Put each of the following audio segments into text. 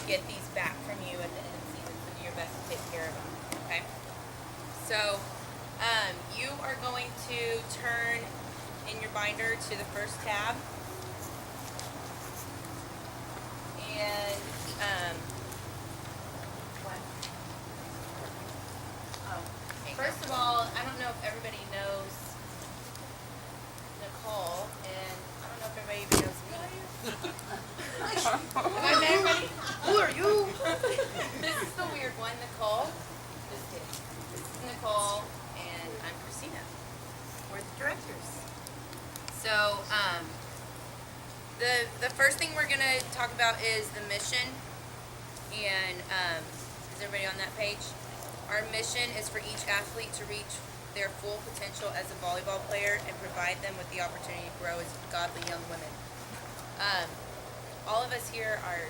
get these back from you at the end of the season, so do your best to take care of them, okay? So, you are going to turn in your binder to the first tab. And, what? Oh, first of all, I don't know if everybody knows Nicole, and I don't know if everybody even knows me. Have I met everybody? Who are you? This is the weird one, Nicole. Just kidding. This is Nicole, and I'm Christina. We're the directors. So, the first thing we're gonna talk about is the mission, and is everybody on that page? Our mission is for each athlete to reach their full potential as a volleyball player and provide them with the opportunity to grow as godly young women. All of us here are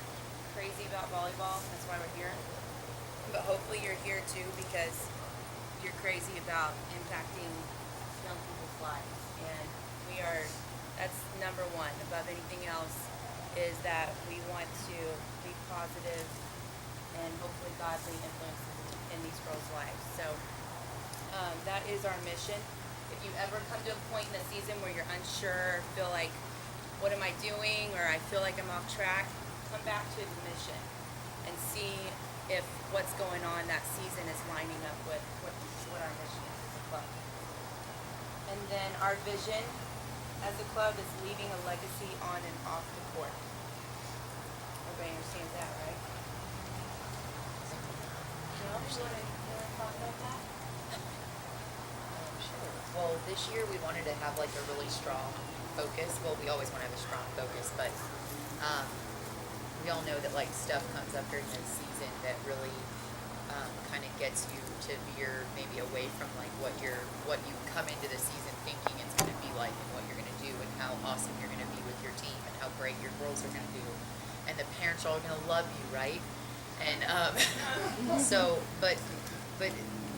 crazy about volleyball. That's why we're here. But hopefully you're here too because you're crazy about impacting young people's lives. And that's number one above anything else, is that we want to be positive and hopefully godly influences in these girls' lives. So that is our mission. If you ever come to a point in the season where you're unsure, feel like, what am I doing, or I feel like I'm off track, come back to the mission and see if what's going on that season is lining up with what our mission is as a club. And then our vision as a club is leaving a legacy on and off the court. Everybody understands that, right? You want to talk about that? Sure. Well, this year we wanted to have like a really strong focus. Well, we always want to have a strong focus, but we all know that like stuff comes up during the season that really kind of gets you to veer maybe away from like what you come into the season thinking it's going to be like, and what you're going to do, and how awesome you're going to be with your team, and how great your girls are going to do, and the parents are all going to love you, right? And but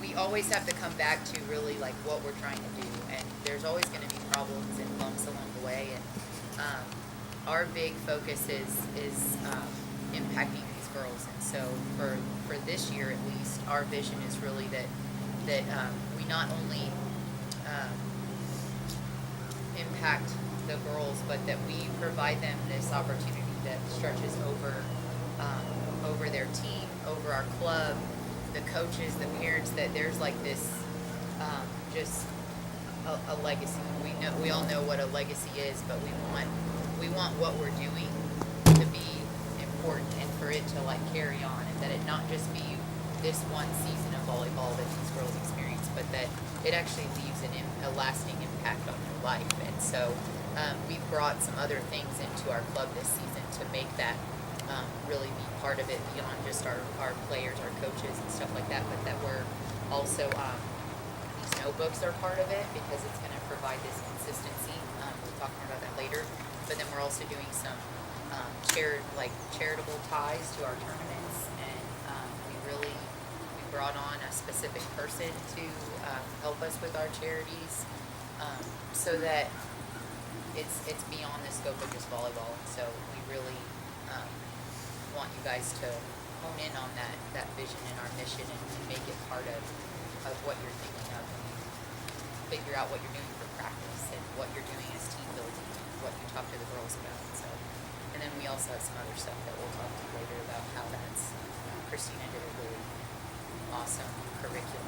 we always have to come back to really like what we're trying to do, and there's always going to be problems and bumps along the way, and our big focus is impacting these girls. And so for this year at least, our vision is really that we not only impact the girls, but that we provide them this opportunity that stretches over their team, over our club, the coaches, the parents, that there's like this just a legacy. We all know what a legacy is, but we want what we're doing to be important, and for it to like carry on, and that it not just be this one season of volleyball that these girls experience, but that it actually leaves a lasting impact on their life. And so we've brought some other things into our club this season to make that really be part of it, beyond just our players, our coaches, and stuff like that, but that we're also, these notebooks are part of it because it's going to provide this consistency. We'll talk more about that later. But then we're also doing some charitable ties to our tournaments, and we brought on a specific person to help us with our charities, so that it's beyond the scope of just volleyball. And so we really want you guys to hone in on that vision and our mission, and make it part of what you're thinking of, and figure out what you're doing for practice, and what you're doing as team building, and what you talk to the girls about. So, and then we also have some other stuff that we'll talk to you later about how that's, Christina did a really awesome curriculum.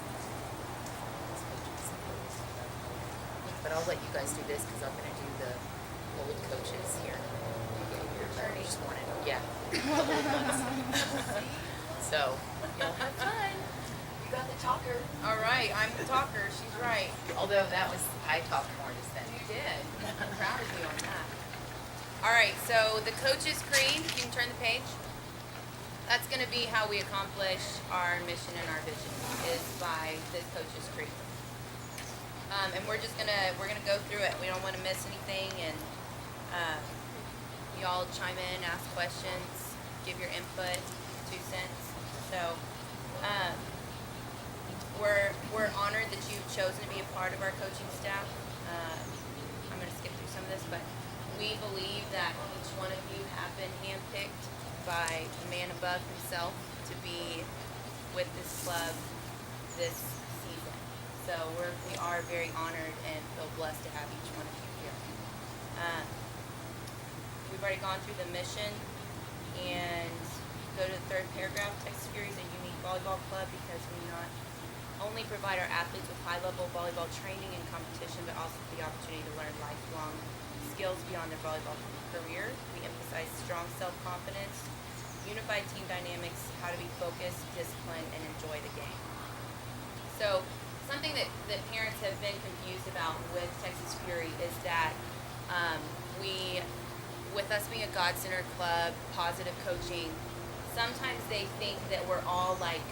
But I'll let you guys do this because I'm going to do the old coaches here. I just wanted, yeah, the old ones. So, you'll have fun. You got the talker. All right, I'm the talker. She's right. Although I talked more just then. You did. I'm proud of you on that. All right, so the coach's creed, you can turn the page. That's going to be how we accomplish our mission and our vision, is by this coach's creed. And we're gonna go through it. We don't want to miss anything, and y'all chime in, ask questions, give your input, 2 cents. So we're honored that you've chosen to be a part of our coaching staff. I'm gonna skip through some of this, but we believe that each one of you have been handpicked by the man above himself to be with this club this season. So we are very honored and feel blessed to have each one of you here. We've already gone through the mission, and go to the third paragraph. Texas Fury is a unique volleyball club because we not only provide our athletes with high-level volleyball training and competition, but also the opportunity to learn lifelong skills beyond their volleyball career. We emphasize strong self-confidence, unified team dynamics, how to be focused, disciplined, and enjoy the game. So something that parents have been confused about with Texas Fury is that with us being a God-centered club, positive coaching, sometimes they think that we're all like,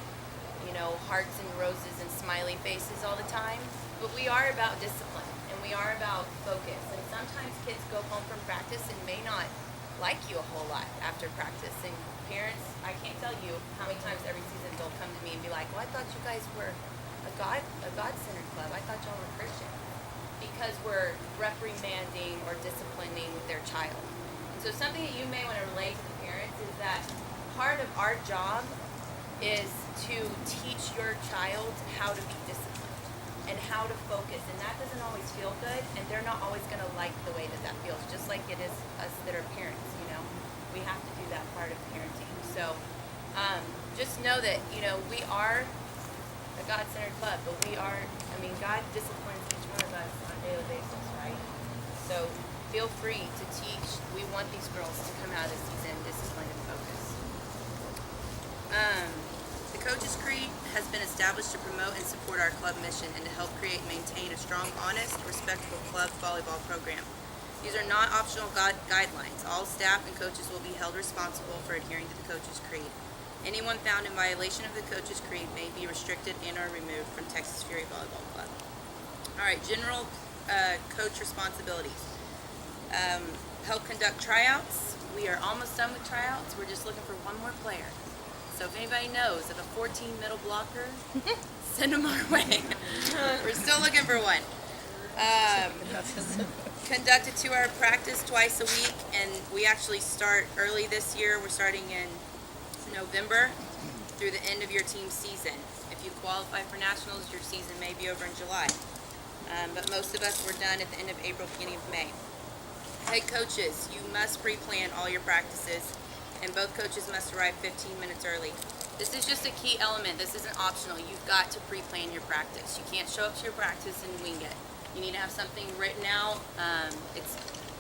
hearts and roses and smiley faces all the time. But we are about discipline, and we are about focus. And sometimes kids go home from practice and may not like you a whole lot after practice. And parents, I can't tell you how many times every season they'll come to me and be like, well, I thought you guys were a God-centered club. I thought y'all were Christian. Because we're reprimanding or disciplining their child. And so something that you may want to relate to the parents is that part of our job is to teach your child how to be disciplined and how to focus. And that doesn't always feel good, and they're not always going to like the way that feels, just like it is us that are parents, We have to do that part of parenting. So just know that, we are a God-centered club, but God disciplines each one of us on a daily basis, right? So feel free to teach. We want these girls to come out of the season disciplined and focused. The Coaches Creed has been established to promote and support our club mission and to help create and maintain a strong, honest, respectful club volleyball program. These are not optional guidelines. All staff and coaches will be held responsible for adhering to the Coaches Creed. Anyone found in violation of the Coaches Creed may be restricted and or removed from Texas Fury Volleyball Club. All right, general coach responsibilities. Help conduct tryouts. We are almost done with tryouts. We're just looking for one more player. So if anybody knows of a 14 middle blocker, send them our way. We're still looking for one. Conduct a 2-hour practice twice a week, and we actually start early this year. We're starting in November through the end of your team season. If you qualify for nationals, your season may be over in July. But most of us were done at the end of April, beginning of May. Head coaches, you must pre-plan all your practices, and both coaches must arrive 15 minutes early. This is just a key element. This isn't optional. You've got to pre-plan your practice. You can't show up to your practice and wing it. You need to have something written out.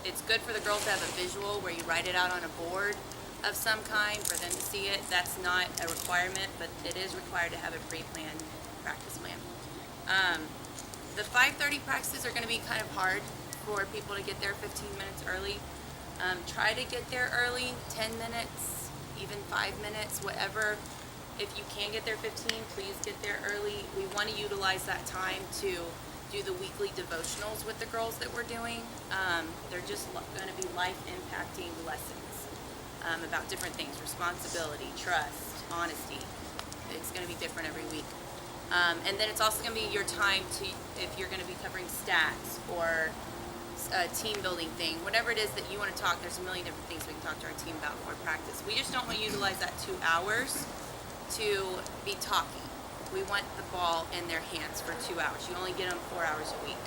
It's good for the girls to have a visual where you write it out on a board of some kind for them to see it. That's not a requirement, but it is required to have a pre-planned practice plan. The 5:30 practices are going to be kind of hard for people to get there 15 minutes early. Try to get there early, 10 minutes, even 5 minutes, whatever. If you can get there 15, please get there early. We want to utilize that time to do the weekly devotionals with the girls that we're doing. They're just going to be life-impacting lessons about different things: responsibility, trust, honesty. It's going to be different every week. And then it's also going to be your time to, if you're going to be covering stats or a team building thing, whatever it is that you want to talk. There's a million different things we can talk to our team about before practice. We just don't want to utilize that 2 hours to be talking. We want the ball in their hands for 2 hours. You only get them 4 hours a week.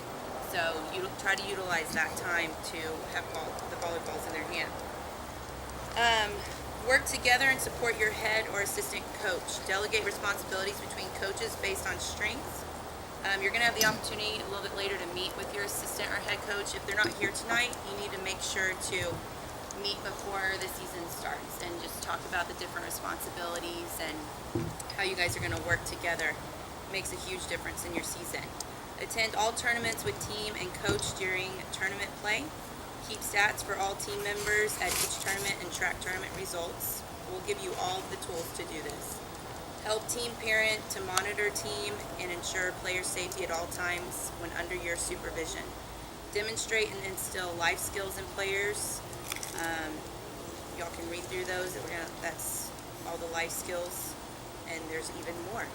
So you try to utilize that time to have the volleyballs in their hand. Work together and support your head or assistant coach. Delegate responsibilities between coaches based on strengths. You're going to have the opportunity a little bit later to meet with your assistant or head coach. If they're not here tonight, you need to make sure to meet before the season starts and just talk about the different responsibilities and how you guys are going to work together. It makes a huge difference in your season. Attend all tournaments with team and coach during tournament play. Keep stats for all team members at each tournament and track tournament results. We'll give you all the tools to do this. Help team parent to monitor team and ensure player safety at all times when under your supervision. Demonstrate and instill life skills in players. Y'all can read through those. That's all the life skills, and there's even more.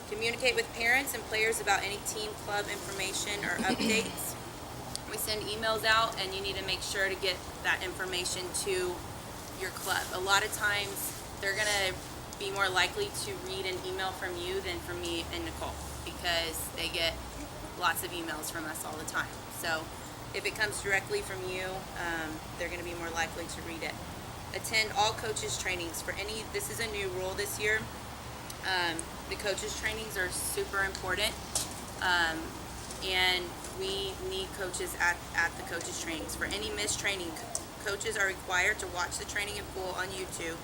Communicate with parents and players about any team club information or updates. We send emails out, and you need to make sure to get that information to your club. A lot of times they're gonna be more likely to read an email from you than from me and Nicole, because they get lots of emails from us all the time. So if it comes directly from you, they're gonna be more likely to read it. Attend all coaches trainings for any, this is a new rule this year. The coaches trainings are super important. And we need coaches at the coaches trainings. For any missed training, coaches are required to watch the training in full on YouTube,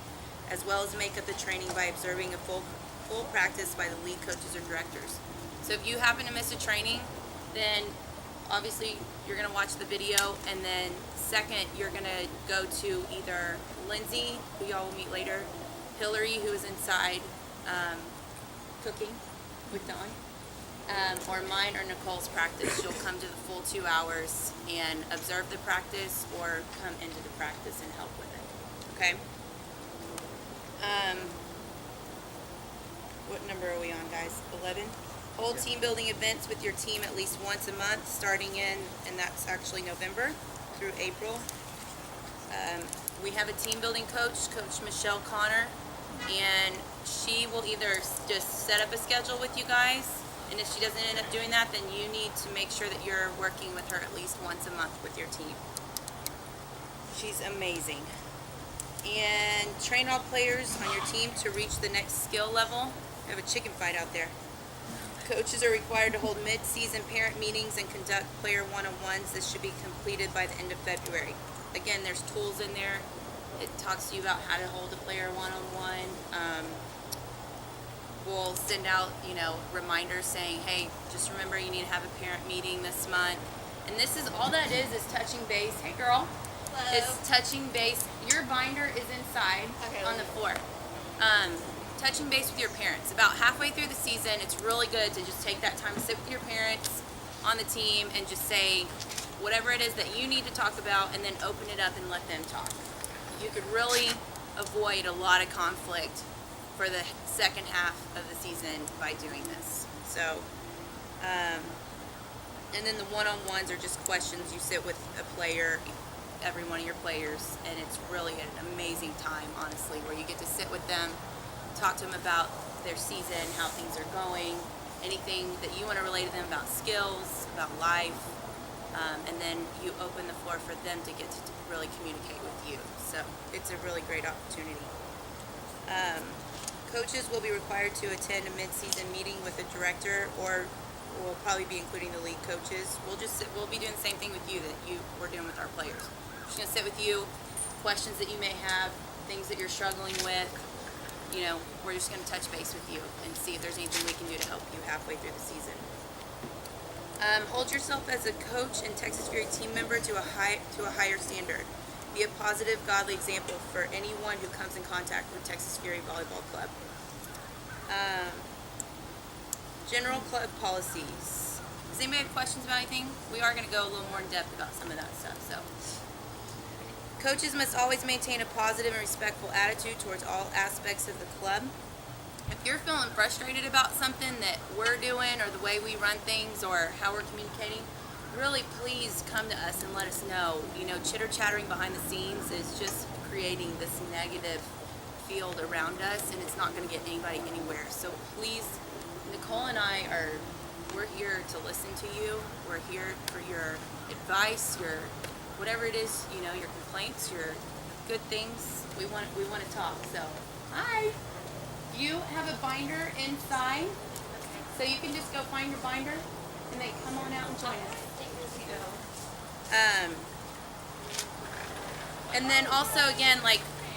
as well as make up the training by observing a full practice by the lead coaches or directors. So if you happen to miss a training, then obviously you're gonna watch the video, and then second, you're gonna go to either Lindsay, who y'all will meet later, Hillary, who is inside cooking with Dawn, or mine or Nicole's practice. You'll come to the full 2 hours and observe the practice, or come into the practice and help with it. Okay? What number are we on, guys? 11? Hold team building events with your team at least once a month, starting in, and that's actually November through April. We have a team building coach, Coach Michelle Connor, and she will either just set up a schedule with you guys, and if she doesn't end up doing that, then you need to make sure that you're working with her at least once a month with your team. She's amazing. And train all players on your team to reach the next skill level. We have a chicken fight out there. Coaches are required to hold mid-season parent meetings and conduct player one-on-ones. This should be completed by the end of February. Again, there's tools in there. It talks to you about how to hold a player one-on-one. We'll send out, reminders saying, hey, just remember you need to have a parent meeting this month. And this is, all that is touching base. Hey, girl. Hello. It's touching base. Your binder is inside on the floor. Touching base with your parents. About halfway through the season, it's really good to just take that time to sit with your parents on the team and just say whatever it is that you need to talk about, and then open it up and let them talk. You could really avoid a lot of conflict for the second half of the season by doing this. So, and then the one-on-ones are just questions. You sit with a player, every one of your players, and it's really an amazing time, honestly, where you get to sit with them, talk to them about their season, how things are going, anything that you want to relate to them about skills, about life, and then you open the floor for them to get to really communicate with you. So it's a really great opportunity. Coaches will be required to attend a mid-season meeting with the director, or we'll probably be including the lead coaches. We'll be doing the same thing with you that we're doing with our players. We're just gonna sit with you, questions that you may have, things that you're struggling with. We're just gonna touch base with you and see if there's anything we can do to help you halfway through the season. Hold yourself as a coach and Texas Fury team member to a higher standard. Be a positive, godly example for anyone who comes in contact with Texas Fury Volleyball Club. General club policies. Does anybody have questions about anything? We are going to go a little more in depth about some of that stuff. So, coaches must always maintain a positive and respectful attitude towards all aspects of the club. If you're feeling frustrated about something that we're doing, or the way we run things, or how we're communicating, really please come to us and let us know. Chitter-chattering behind the scenes is just creating this negative field around us, and it's not going to get anybody anywhere. So please, Nicole and we're here to listen to you. We're here for your advice, your whatever it is, your complaints, your good things. We want to talk. So, hi. You have a binder inside, so you can just go find your binder, and then come on out and join us. And then also, again,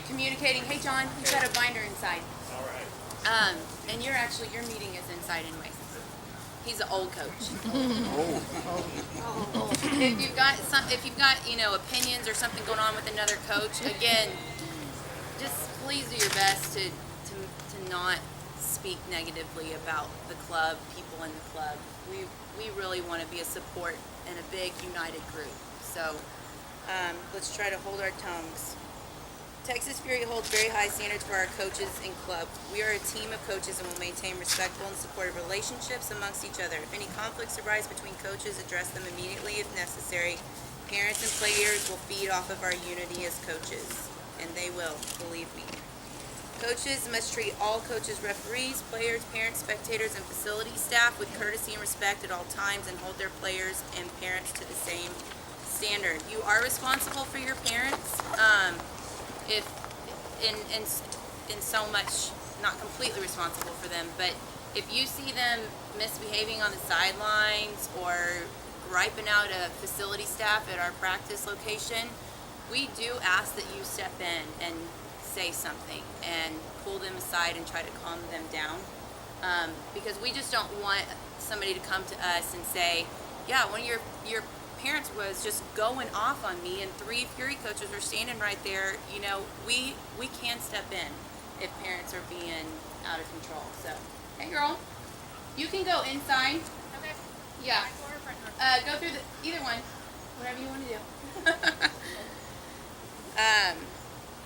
communicating, hey John, you've got a binder inside. All right. And your meeting is inside anyways. He's an old coach. If you've got opinions or something going on with another coach, again, just please do your best to not speak negatively about the club, people in the club. We really want to be a support and a big united group. So let's try to hold our tongues. Texas Fury holds very high standards for our coaches and club. We are a team of coaches and will maintain respectful and supportive relationships amongst each other. If any conflicts arise between coaches, address them immediately if necessary. Parents and players will feed off of our unity as coaches. and they will, believe me. Coaches must treat all coaches, referees, players, parents, spectators, and facility staff with courtesy and respect at all times and hold their players and parents to the same standard. You are responsible for your parents, if in so much, not completely responsible for them, but if you see them misbehaving on the sidelines or griping out a facility staff at our practice location, we do ask that you step in and say something and pull them aside and try to calm them down, because we just don't want somebody to come to us and say, yeah, one of your parents was just going off on me and 3 Fury coaches were standing right there. You know, we can step in if parents are being out of control. So, hey girl, you can go inside. Okay. Yeah. Back door or front door? Go through either one, whatever you want to do.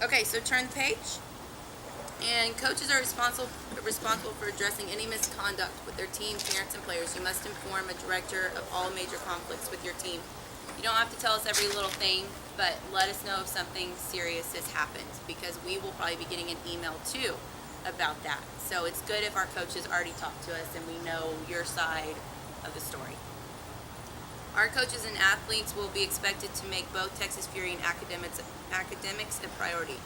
Okay, so turn the page. And coaches are responsible for addressing any misconduct with their team, parents, and players. You must inform a director of all major conflicts with your team. You don't have to tell us every little thing, but let us know if something serious has happened, because we will probably be getting an email too about that. So it's good if our coaches already talked to us and we know your side of the story. Our coaches and athletes will be expected to make both Texas Fury and academics a priority.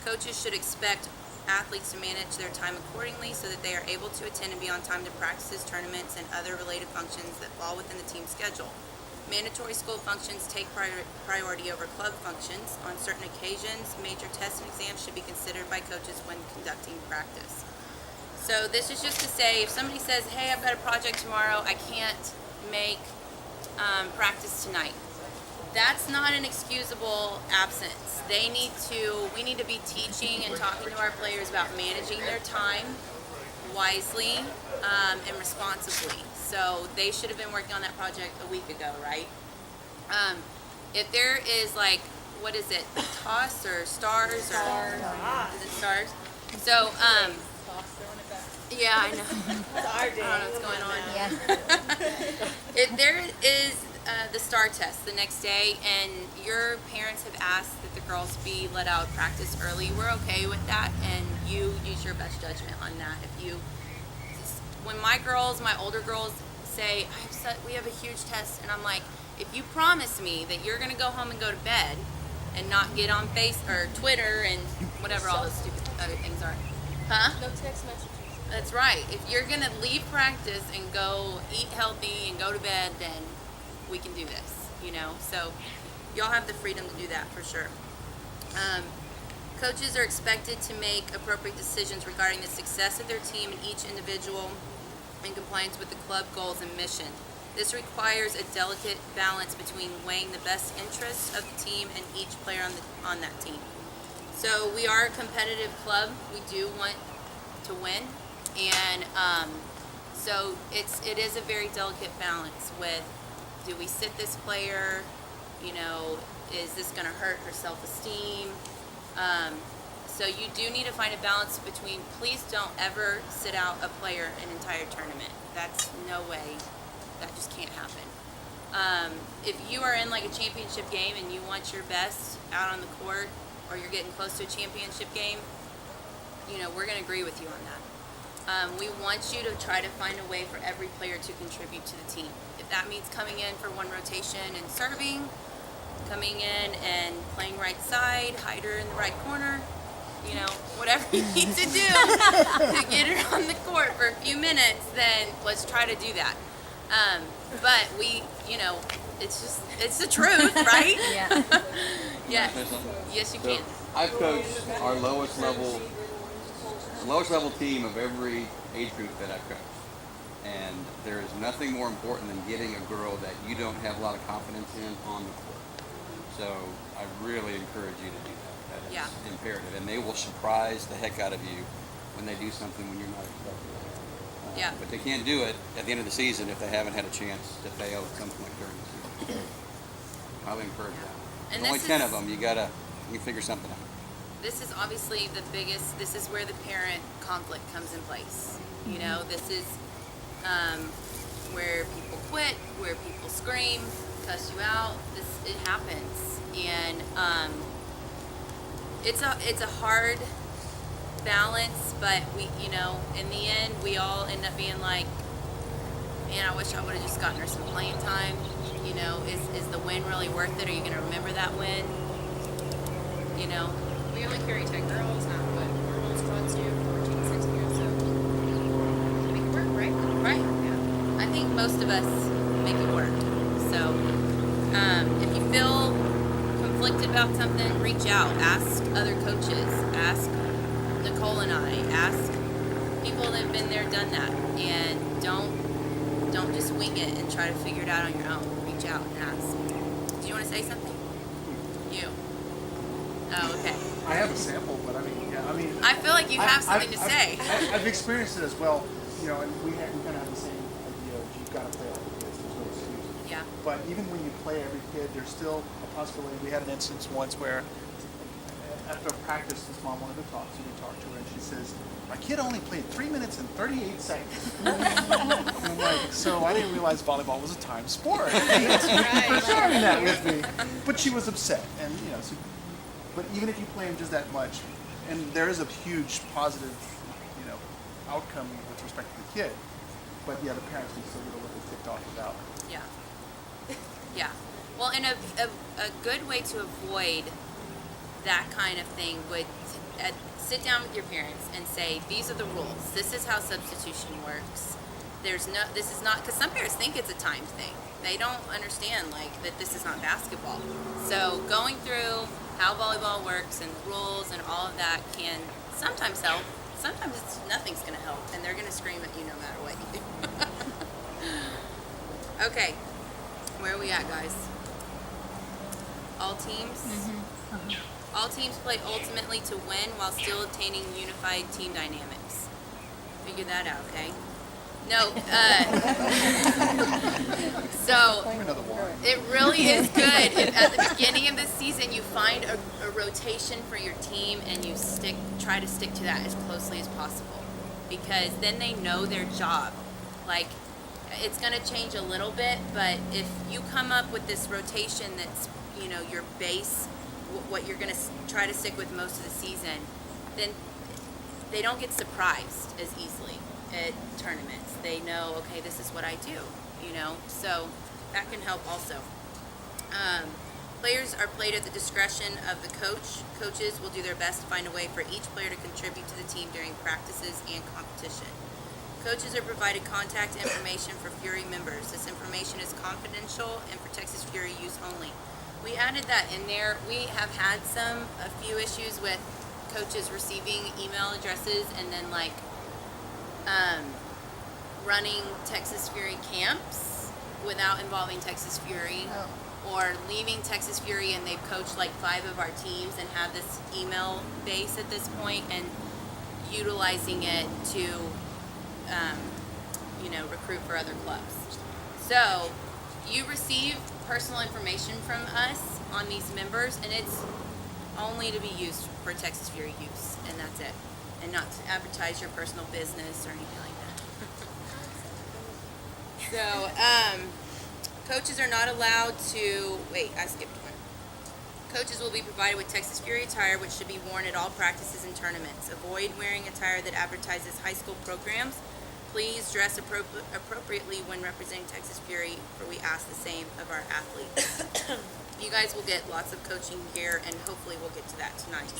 Coaches should expect athletes to manage their time accordingly so that they are able to attend and be on time to practices, tournaments, and other related functions that fall within the team schedule. Mandatory school functions take priority over club functions. On certain occasions, major tests and exams should be considered by coaches when conducting practice. So this is just to say, if somebody says, hey, I've got a project tomorrow, I can't make practice tonight, that's not an excusable absence. We need to be teaching and talking to our players about managing their time wisely and responsibly. So they should have been working on that project a week ago, right? If there is like, what is it, TOS or stars or is it stars? So yeah, I know. I don't know what's going on. Yeah. If there is the STAR test the next day and your parents have asked that the girls be let out of practice early, we're okay with that, and you use your best judgment on that. When my older girls say, we have a huge test, and I'm like, if you promise me that you're going to go home and go to bed and not get on or Twitter and whatever all those stupid other things are. Huh? No text messages. That's right. If you're going to leave practice and go eat healthy and go to bed, then we can do this, you know? So y'all have the freedom to do that for sure. Coaches are expected to make appropriate decisions regarding the success of their team and each individual in compliance with the club goals and mission. This requires a delicate balance between weighing the best interests of the team and each player on that team. So we are a competitive club. We do want to win, and so it is a very delicate balance with, do we sit this player, you know, is this going to hurt her self-esteem? So you do need to find a balance between, please don't ever sit out a player an entire tournament. That's no way, that just can't happen. If you are in like a championship game and you want your best out on the court, or you're getting close to a championship game, you know, we're going to agree with you on that. We want you to try to find a way for every player to contribute to the team. If that means coming in for one rotation and serving, coming in and playing right side, hide her in the right corner, you know, whatever you need to do to get her on the court for a few minutes, then let's try to do that. But you know, it's the truth, right? Yeah. Yes. Yes, you can. I've coached our lowest level team of every age group that I've coached. And there is nothing more important than getting a girl that you don't have a lot of confidence in on the court. So I really encourage you to do that. That is imperative. And they will surprise the heck out of you when they do something when you're not expecting it. Yeah. But they can't do it at the end of the season if they haven't had a chance to fail at some point during the season. I would encourage that. And There's only this 10 is- of them. You can figure something out. This is obviously this is where the parent conflict comes in place. You know, this is where people quit, where people scream, cuss you out. It happens. And it's a hard balance, but we, in the end, we all end up being like, man, I wish I would have just gotten her some playing time. Is the win really worth it? Are you going to remember that win? We only carry 10 girls, not what hormones taught you, 14, 16, so make it work, right? Right. Yeah. I think most of us make it work. So, if you feel conflicted about something, reach out. Ask other coaches. Ask Nicole and I. Ask people that have been there, done that, and don't just wing it and try to figure it out on your own. Reach out and ask. Do you want to say something? You. Oh, okay. I have a sample, but I feel like you have something to say. I've experienced it as well, and we kind of have the same idea of you've got to play all the kids. There's no excuse. Yeah. But even when you play every kid, there's still a possibility. We had an instance once where after practice, this mom wanted to talk, so we talked to her, and she says, "My kid only played 3 minutes and 38 seconds." And I'm like, so I didn't realize volleyball was a timed sport. Thanks for sharing that with me. But she was upset, and but even if you play them just that much, and there is a huge positive, outcome with respect to the kid, but the parents need to get a little ticked off about. Yeah. Yeah. Well, and a good way to avoid that kind of thing would sit down with your parents and say, these are the rules. This is how substitution works. This is not, because some parents think it's a timed thing. They don't understand, that this is not basketball. So going through how volleyball works and the rules and all of that can sometimes help. Sometimes nothing's going to help, and they're going to scream at you no matter what you do. Okay. Where are we at, guys? All teams? All teams play ultimately to win while still obtaining unified team dynamics. Figure that out, okay? No, so it really is good if at the beginning of the season you find a rotation for your team and you try to stick to that as closely as possible, because then they know their job. It's going to change a little bit, but if you come up with this rotation that's, your base, what you're going to try to stick with most of the season, then they don't get surprised as easily at tournaments. They know, okay, this is what I do, so that can help also. Players are played at the discretion of the coach. Coaches will do their best to find a way for each player to contribute to the team during practices and competition. Coaches are provided contact information for Fury members. This information is confidential and for Texas Fury use only. We added that in there. We have had a few issues with coaches receiving email addresses and then running Texas Fury camps without involving Texas Fury, or leaving Texas Fury and they've coached 5 of our teams and have this email base at this point and utilizing it to recruit for other clubs. So you receive personal information from us on these members, and it's only to be used for Texas Fury use, and that's it, and not to advertise your personal business or anything like that. So coaches are not allowed to I skipped one. Coaches will be provided with Texas Fury attire, which should be worn at all practices and tournaments. Avoid wearing attire that advertises high school programs. Please dress appropriately when representing Texas Fury, for we ask the same of our athletes. You guys will get lots of coaching gear, and hopefully we'll get to that tonight.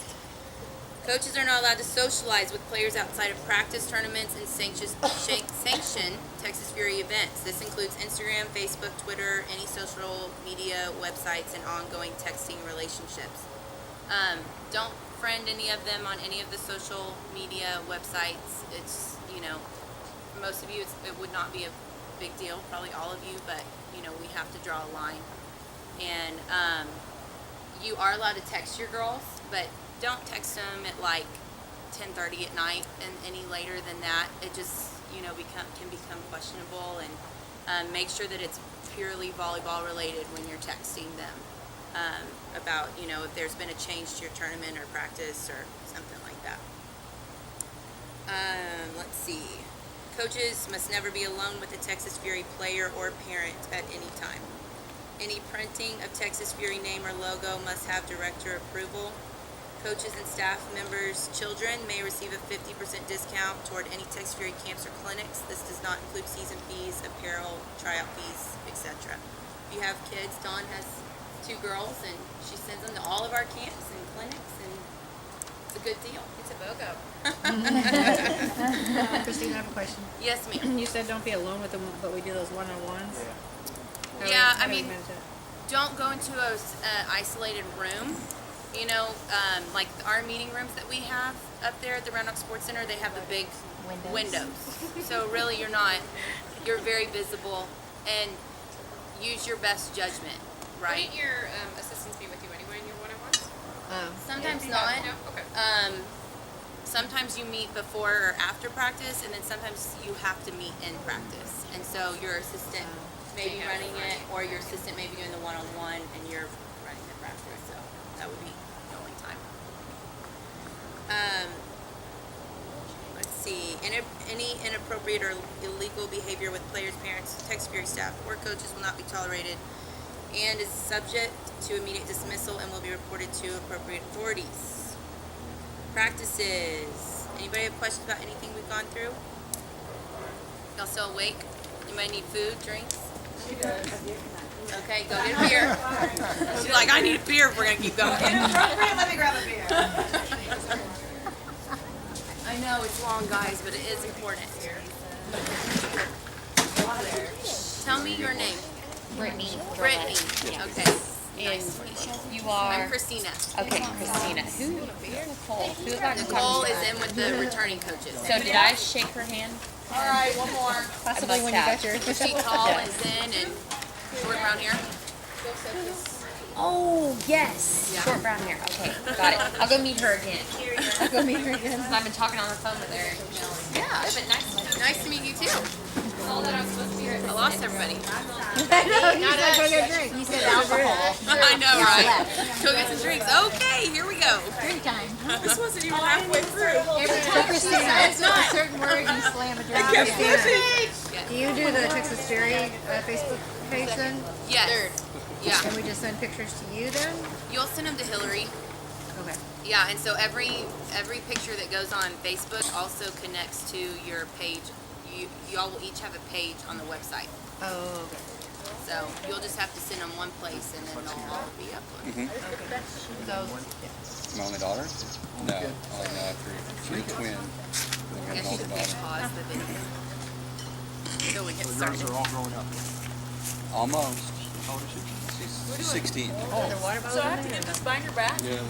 Coaches are not allowed to socialize with players outside of practice, tournaments, and sanction Texas Fury events. This includes Instagram, Facebook, Twitter, any social media websites, and ongoing texting relationships. Don't friend any of them on any of the social media websites. It's, for most of you, it would not be a big deal, probably all of you, but, we have to draw a line. And you are allowed to text your girls, but don't text them at 10:30 at night and any later than that. It just can become questionable, and make sure that it's purely volleyball related when you're texting them about if there's been a change to your tournament or practice or something like that. Let's see. Coaches must never be alone with a Texas Fury player or parent at any time. Any printing of Texas Fury name or logo must have director approval. Coaches and staff members' children may receive a 50% discount toward any Tex Fury camps or clinics. This does not include season fees, apparel, tryout fees, etc. If you have kids, Dawn has 2 girls, and she sends them to all of our camps and clinics, and it's a good deal. It's a BOGO. Christine, I have a question. Yes, ma'am. You said don't be alone with them, but we do those one-on-ones. Yeah, I mean, don't go into a isolated room. You know, like our meeting rooms that we have up there at the Round Rock Sports Center, they have the big windows. So really, you're very visible, and use your best judgment, right? Wouldn't your assistants be with you anyway in your one-on-ones? Sometimes not. No? Okay. Sometimes you meet before or after practice, and then sometimes you have to meet in practice. And so your assistant may be running it, or your assistant may be doing the one-on-one, and you're running the practice. So that would be the only time. Let's see. Any inappropriate or illegal behavior with players, parents, Tex Fury staff, or coaches will not be tolerated, and is subject to immediate dismissal and will be reported to appropriate authorities. Practices. Anybody have questions about anything we've gone through? Y'all still awake? Anybody need food, drinks? She does. Okay, go get a beer. She's like, I need a beer if we're gonna keep going. Inappropriate, let me grab a beer. I know it's long, guys, but it is important. Tell me your name. Brittany. Brittany. Okay. And Nice to meet you. you are. I'm Christina. Okay, Christina. You're Nicole. Who about Nicole is in with the returning coaches. So did I shake her hand? All right, one more. Possibly when you got your. Sheet Tall is in and short brown hair. Oh, yes. Yeah. Short brown hair. Okay, got it. I'll go meet her again. I'll go meet her again. I've been talking on the phone with her. Yeah. But nice. Nice to meet you too. All that I'm supposed to be here. I lost everybody. I know, you said go get a drink. You said alcohol. I know, right? Go get some drinks. Okay, here we go. Drink time. This wasn't even halfway through. Every time she says a certain word, you slam a drink. Yeah. Do you do the Texas Fury Facebook page then? Yes. Yeah. And we just send pictures to you then? You'll send them to Hillary. Okay. Yeah, and so every picture that goes on Facebook also connects to your page. Y'all will each have a page on the website. Oh, okay. So you'll just have to send them one place, and then they'll all be uploaded. So, My only daughter? No, only no, she's a twin. I We have guess an you older could daughter. pause the video. Till we get Yours started. are all growing up. Almost. How old is she? She's 16. are there water bottles So I in have to there? get this binder back? Yeah.